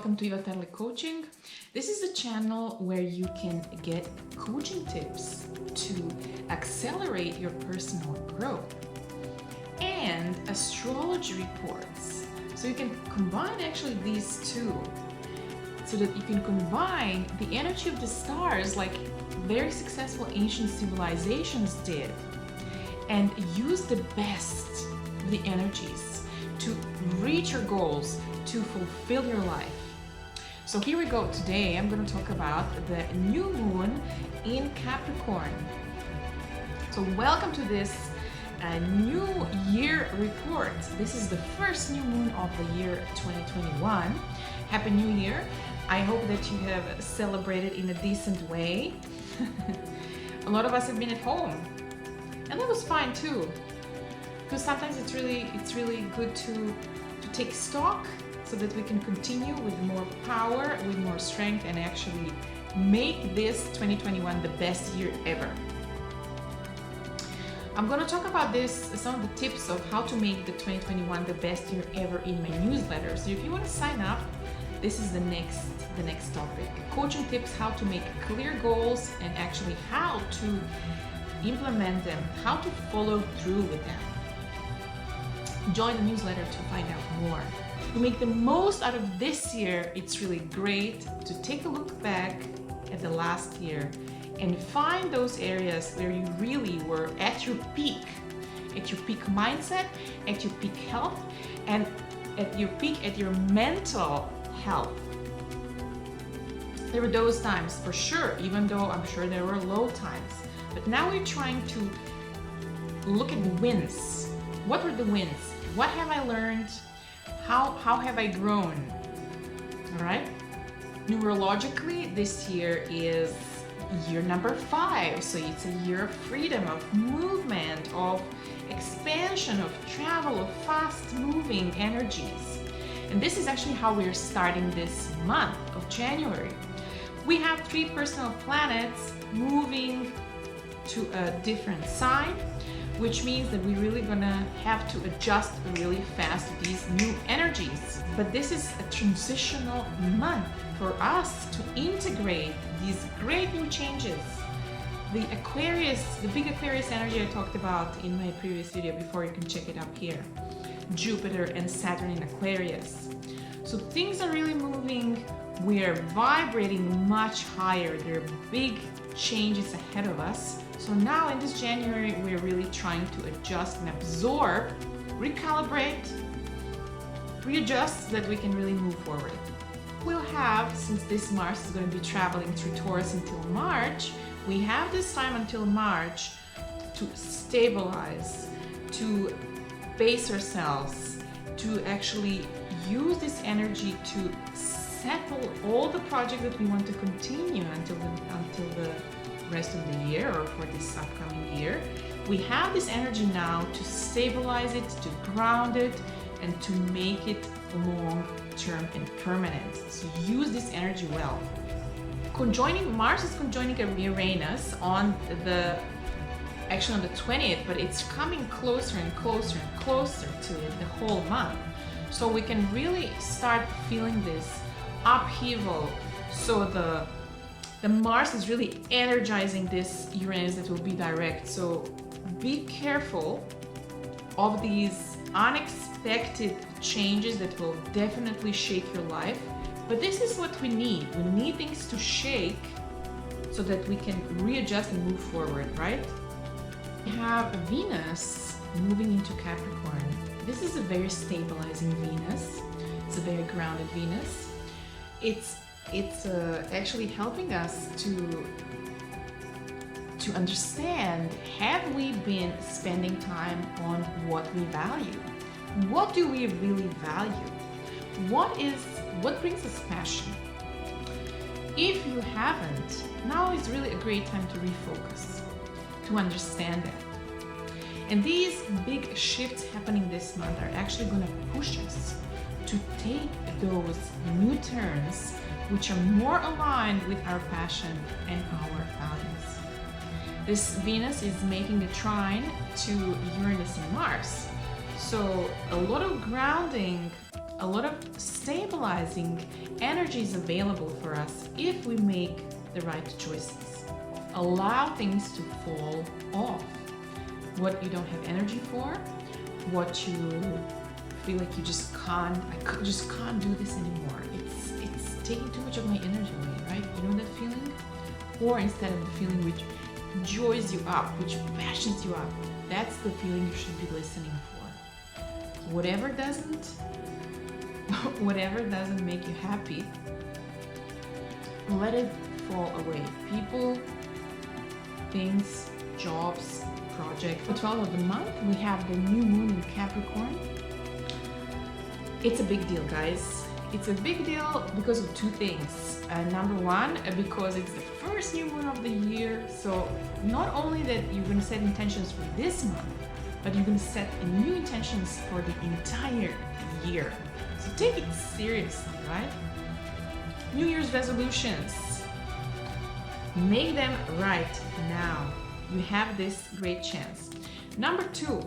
Welcome to yourseld coaching. This is a channel where you can get coaching tips to accelerate your personal growth and astrology reports. So you can combine actually these two so that you can combine the energy of the stars like very successful ancient civilizations did and use the best of the energies to reach your goals, to fulfill your life. So here we go. Today I'm going to talk about the new moon in Capricorn. So welcome to this new year report. This is the first new moon of the year 2021. Happy New Year. I hope that you have celebrated in a decent way. A lot of us have been at home, and that was fine too, because sometimes it's really good to take stock so that we can continue with more power, with more strength, and actually make this 2021 the best year ever. I'm going to talk about some of the tips of how to make the 2021 the best year ever in my newsletter. So if you want to sign up, this is the next topic. Coaching tips, how to make clear goals and actually how to implement them, how to follow through with them. Join the newsletter to find out more. To make the most out of this year, it's really great to take a look back at the last year and find those areas where you really were at your peak mindset, at your peak health, and at your peak at your mental health. There were those times for sure, even though I'm sure there were low times. But now we're trying to look at the wins. What were the wins? What have I learned? How have I grown? All right. Numerologically, this year is year number 5. So it's a year of freedom, of movement, of expansion, of travel, of fast moving energies. And this is actually how we're starting this month of January. We have 3 personal planets moving to a different sign, which means that we're really gonna have to adjust really fast to these new energies. But this is a transitional month for us to integrate these great new changes. The Aquarius, the big Aquarius energy I talked about in my previous video before, you can check it up here. Jupiter and Saturn in Aquarius. So things are really moving. We are vibrating much higher. There are big changes ahead of us. So now in this January, we're really trying to adjust and absorb, recalibrate, readjust so that we can really move forward. We'll have, since this Mars is going to be traveling through Taurus until March, we have this time until March to stabilize, to base ourselves, to actually use this energy to settle all the projects that we want to continue until the rest of the year or for this upcoming year. We have this energy now to stabilize it, to ground it, and to make it long-term and permanent. So use this energy well. Mars is conjoining Uranus on the 20th, but it's coming closer and closer and closer to it the whole month. So we can really start feeling this upheaval. So the Mars is really energizing this Uranus that will be direct. So be careful of these unexpected changes that will definitely shake your life. But this is what we need. We need things to shake so that we can readjust and move forward, right? We have Venus moving into Capricorn. This is a very stabilizing Venus. It's a very grounded Venus. It's actually helping us to understand, have we been spending time on what we value? What do we really value? What brings us passion? If you haven't, now is really a great time to refocus, to understand that. And these big shifts happening this month are actually going to push us to take those new turns which are more aligned with our passion and our values. This Venus is making a trine to Uranus and Mars. So a lot of grounding, a lot of stabilizing energies available for us if we make the right choices. Allow things to fall off. What you don't have energy for, what you feel like you just can't, just can't do this anymore. It's taking too much of my energy away, right? You know that feeling? Or instead of the feeling which joys you up, which passions you up, that's the feeling you should be listening for. Whatever doesn't make you happy, let it fall away. People, things, jobs, project. The 12th of the month, we have the new moon in Capricorn. It's a big deal, guys. It's a big deal because of two things. Number one, because it's the first new moon of the year. So not only that you're going to set intentions for this month, but you're going to set new intentions for the entire year. So take it seriously, right? New Year's resolutions. Make them right now. You have this great chance. Number two,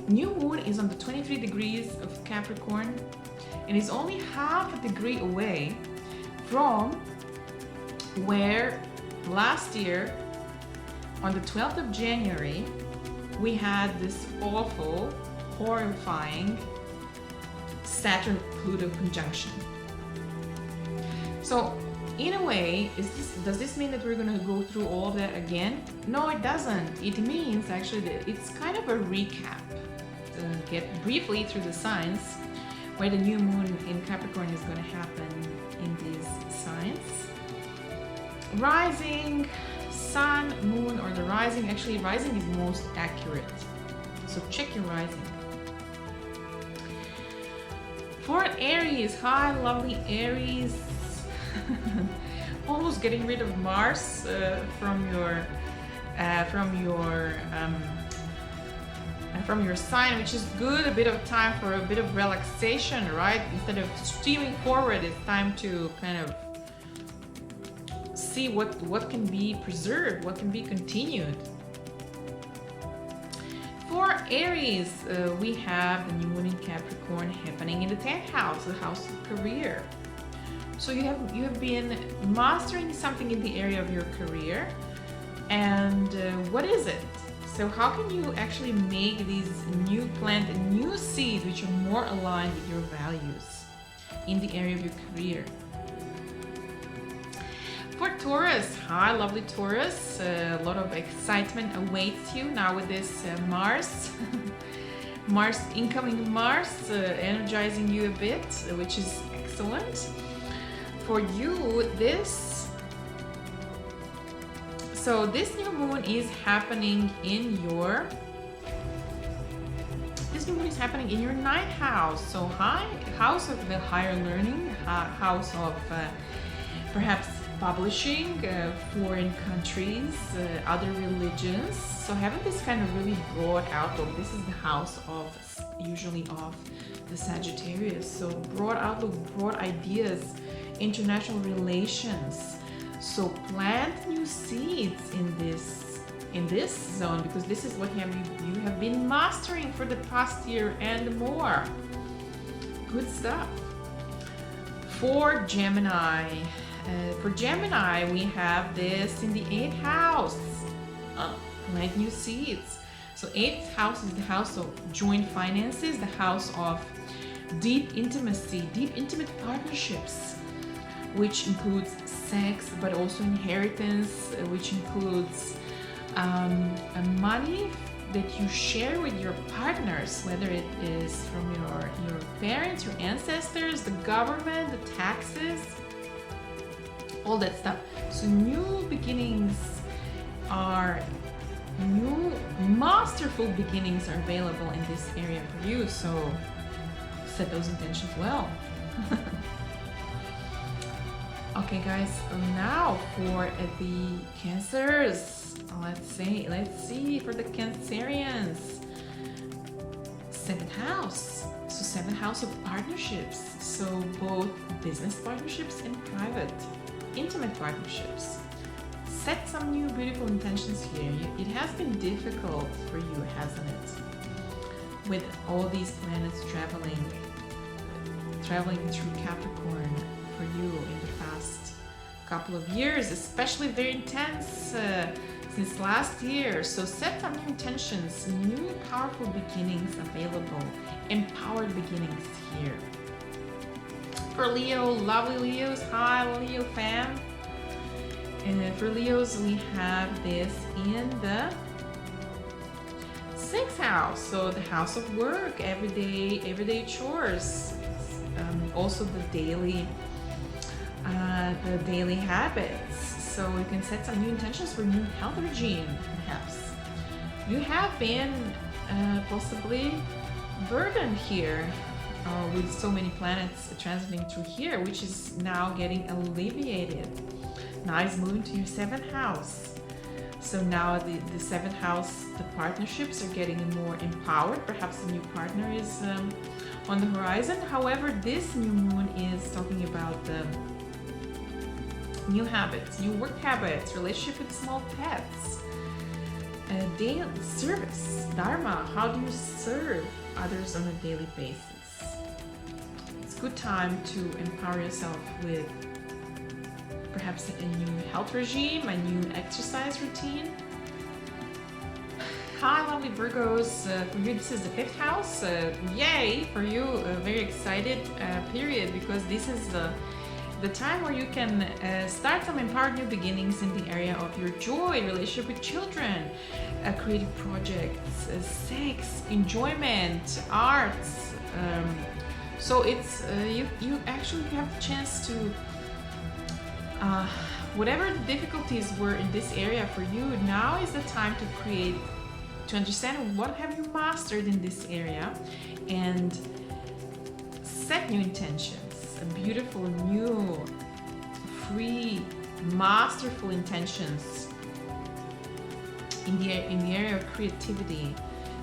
new moon is on the 23 degrees of Capricorn, and is only half a degree away from where last year on the 12th of January we had this awful, horrifying Saturn-Pluto conjunction. So in a way, does this mean that we're going to go through all of that again? No, it doesn't. It means actually that it's kind of a recap. Get briefly through the signs where the new moon in Capricorn is going to happen in these signs. Rising, sun, moon, or the rising. Actually, rising is most accurate. So check your rising. For Aries, hi, lovely Aries. Almost getting rid of Mars from your sign, which is good. A bit of time for a bit of relaxation, right? Instead of streaming forward, it's time to kind of see what can be preserved, what can be continued. For Aries, we have the new moon in Capricorn happening in the 10th house, the house of career. So you have been mastering something in the area of your career, and what is it? So how can you actually make these plant new seeds which are more aligned with your values in the area of your career? For Taurus, hi, lovely Taurus. A lot of excitement awaits you now with this Mars. Incoming Mars, energizing you a bit, which is excellent. For you, this new moon is happening in your 9th house. So house of the higher learning, house of perhaps publishing, foreign countries, other religions. So having this kind of really broad outlook. This is the house usually of the Sagittarius. So broad outlook, broad ideas, international relations. So plant new seeds in this zone, because this is what you have been mastering for the past year and more. Good stuff. For Gemini, we have this in the 8th house. Plant new seeds. So 8th house is the house of joint finances, the house of deep intimacy, deep intimate partnerships, which includes sex, but also inheritance, which includes money that you share with your partners, whether it is from your parents, your ancestors, the government, the taxes, all that stuff. So new beginnings new masterful beginnings are available in this area for you. So set those intentions well. Okay guys, now for the Cancers. Let's see for the Cancerians. 7th house. So 7th house of partnerships. So both business partnerships and private, intimate partnerships. Set some new beautiful intentions here. It has been difficult for you, hasn't it? With all these planets traveling traveling through Capricorn for you in the past couple of years, especially very intense since last year. So set some new intentions, new powerful beginnings available, empowered beginnings here. For Leo, lovely Leos, hi Leo fam. And for Leos, we have this in the 6th house, so the house of work, everyday chores, also the daily habits. So you can set some new intentions for new health regime, perhaps. You have been possibly burdened here with so many planets transiting through here, which is now getting alleviated. Now it's moving to your 7th house. So now the 7th house, the partnerships are getting more empowered. Perhaps a new partner is on the horizon. However, this new moon is talking about new habits, new work habits, relationship with small pets, daily service, dharma. How do you serve others on a daily basis? It's a good time to empower yourself with perhaps a new health regime, a new exercise routine. Hi, lovely Virgos. For you, this is the 5th house. Yay! For you, a very excited period, because this is the time where you can start some empowered new beginnings in the area of your joy, relationship with children, creative projects, sex, enjoyment, arts. So it's you actually have the chance to whatever the difficulties were in this area for you, now is the time to understand what have you mastered in this area and set new intentions, a beautiful, new, free, masterful intentions in the area of creativity,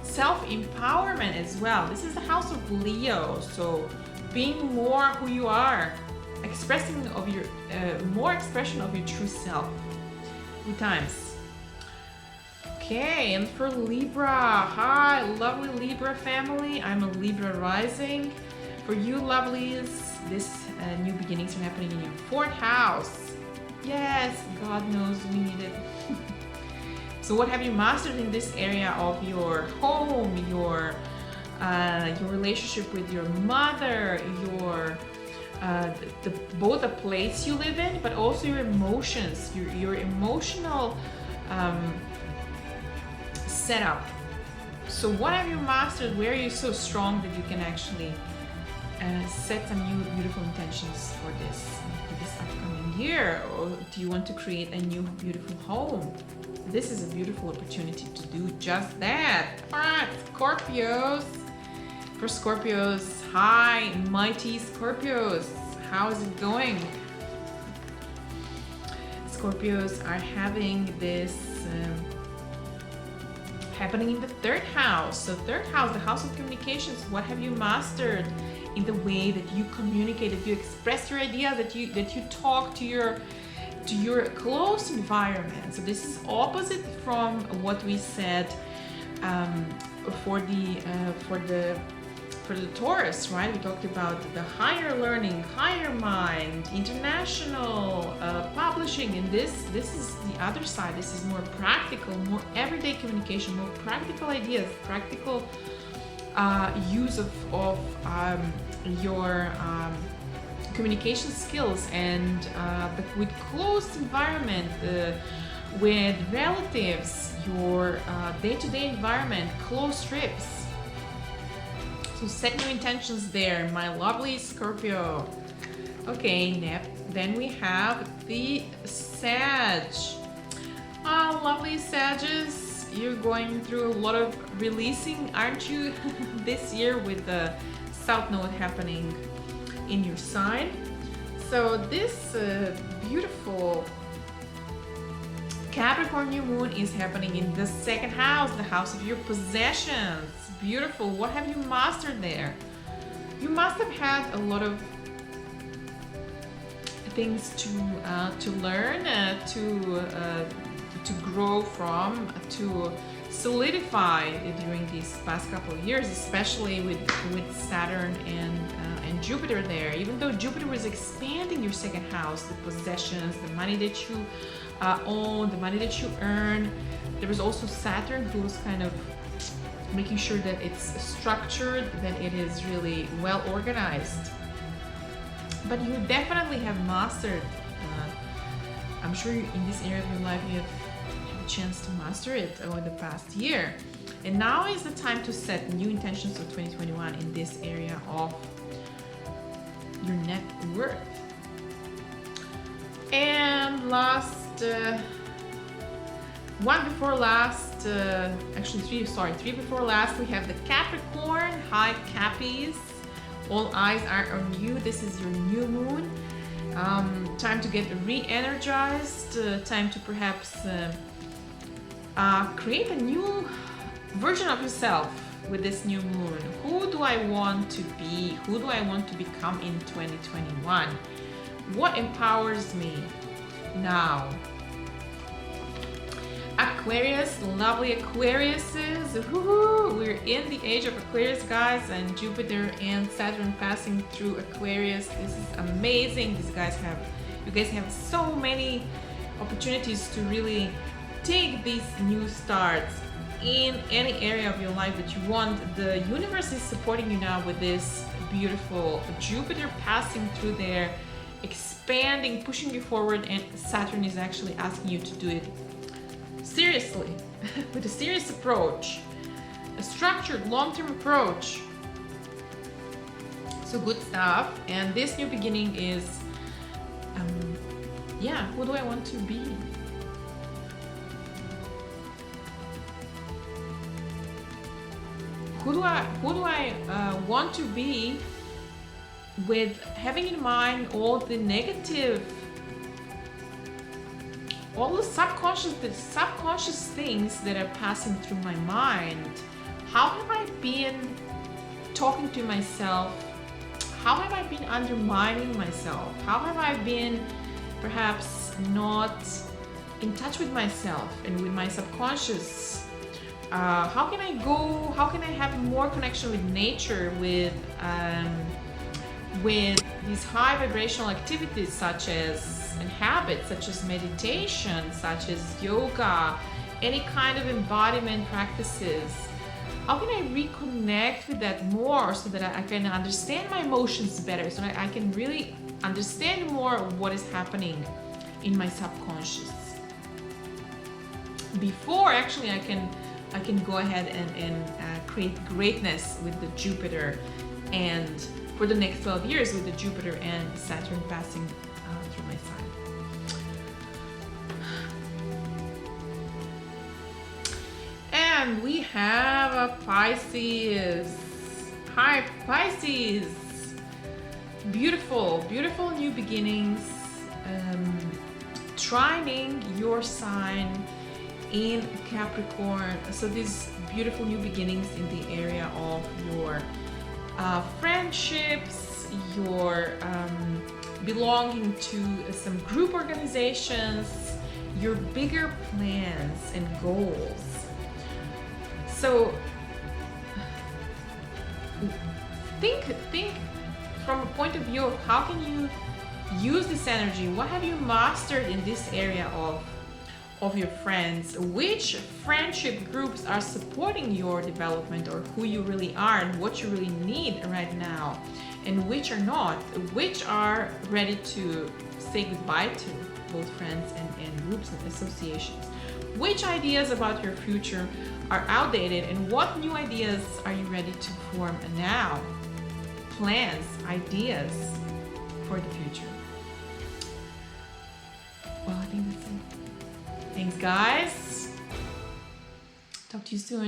self-empowerment as well. This is the house of Leo, so being more who you are, expressing of your more expression of your true self. Good times. Okay, and for Libra, hi lovely Libra family. I'm a Libra rising. For you lovelies, this new beginnings are happening in your 4th house. Yes, God knows we need it. So what have you mastered in this area of your home, your relationship with your mother, your both the place you live in, but also your emotions, your emotional setup. So what have you mastered? Where are you so strong that you can actually set some new beautiful intentions for this upcoming year? Or do you want to create a new beautiful home? This is a beautiful opportunity to do just that. All right, Scorpios. For Scorpios, hi, mighty Scorpios. How is it going? Scorpios are having this happening in the 3rd house. So 3rd house, the house of communications. What have you mastered in the way that you communicate, that you express your idea, that you talk to your close environment? So this is opposite from what we said for the Taurus, right? We talked about the higher learning, higher mind, international publishing, and this is the other side. This is more practical, more everyday communication, more practical ideas, practical use of your communication skills, and with closed environment, with relatives, your day-to-day environment, close trips. So set new intentions there, my lovely Scorpio. Okay, then we have the Sag. Lovely Sages, you're going through a lot of releasing, aren't you? This year with the South Node happening in your sign. So this beautiful Capricorn new moon is happening in the 2nd house, the house of your possessions. Beautiful. What have you mastered there? You must have had a lot of things to learn, to grow from, to solidified during these past couple of years, especially with Saturn and Jupiter there. Even though Jupiter was expanding your second house, the possessions, the money that you own, the money that you earn, there was also Saturn who was kind of making sure that it's structured, that it is really well organized. But you definitely have mastered, I'm sure in this area of your life you have had a chance to master it over the past year. And now is the time to set new intentions for 2021 in this area of your net worth. And last, three before last, we have the Capricorn. Hi Cappies, all eyes are on you. This is your new moon. Time to get re-energized, time to perhaps create a new version of yourself with this new moon. Who do I want to be? Who do I want to become in 2021? What empowers me now? Aquarius, lovely Aquariuses. Woohoo! We're in the age of Aquarius, guys, and Jupiter and Saturn passing through Aquarius. This is amazing. You guys have so many opportunities to really take these new starts in any area of your life that you want. The universe is supporting you now with this beautiful Jupiter passing through there, expanding, pushing you forward, and Saturn is actually asking you to do it seriously, with a serious approach, a structured long-term approach. So good stuff. And this new beginning is, who do I want to be? Who do I want to be, with having in mind all the negative, all the subconscious things that are passing through my mind. How have I been talking to myself? How have I been undermining myself? How have I been perhaps not in touch with myself and with my subconscious? How can I have more connection with nature, with these high vibrational activities such as, and habits such as meditation, such as yoga, any kind of embodiment practices? How can I reconnect with that more so that I can understand my emotions better, so that I can really understand more of what is happening in my subconscious? Before actually I can go ahead and create greatness with the Jupiter, and for the next 12 years with the Jupiter and Saturn passing through my sign. And we have a Pisces. Hi Pisces. Beautiful, beautiful new beginnings. Trining your sign in Capricorn. So these beautiful new beginnings in the area of your friendships, your belonging to some group organizations, your bigger plans and goals. So think from a point of view of how can you use this energy. What have you mastered in this area of your friends? Which friendship groups are supporting your development, or who you really are and what you really need right now, and which are not, which are ready to say goodbye to, both friends and groups and associations? Which ideas about your future are outdated, and what new ideas are you ready to form now? Plans, ideas for the future. Well, I think that's it. Thanks, guys. Talk to you soon.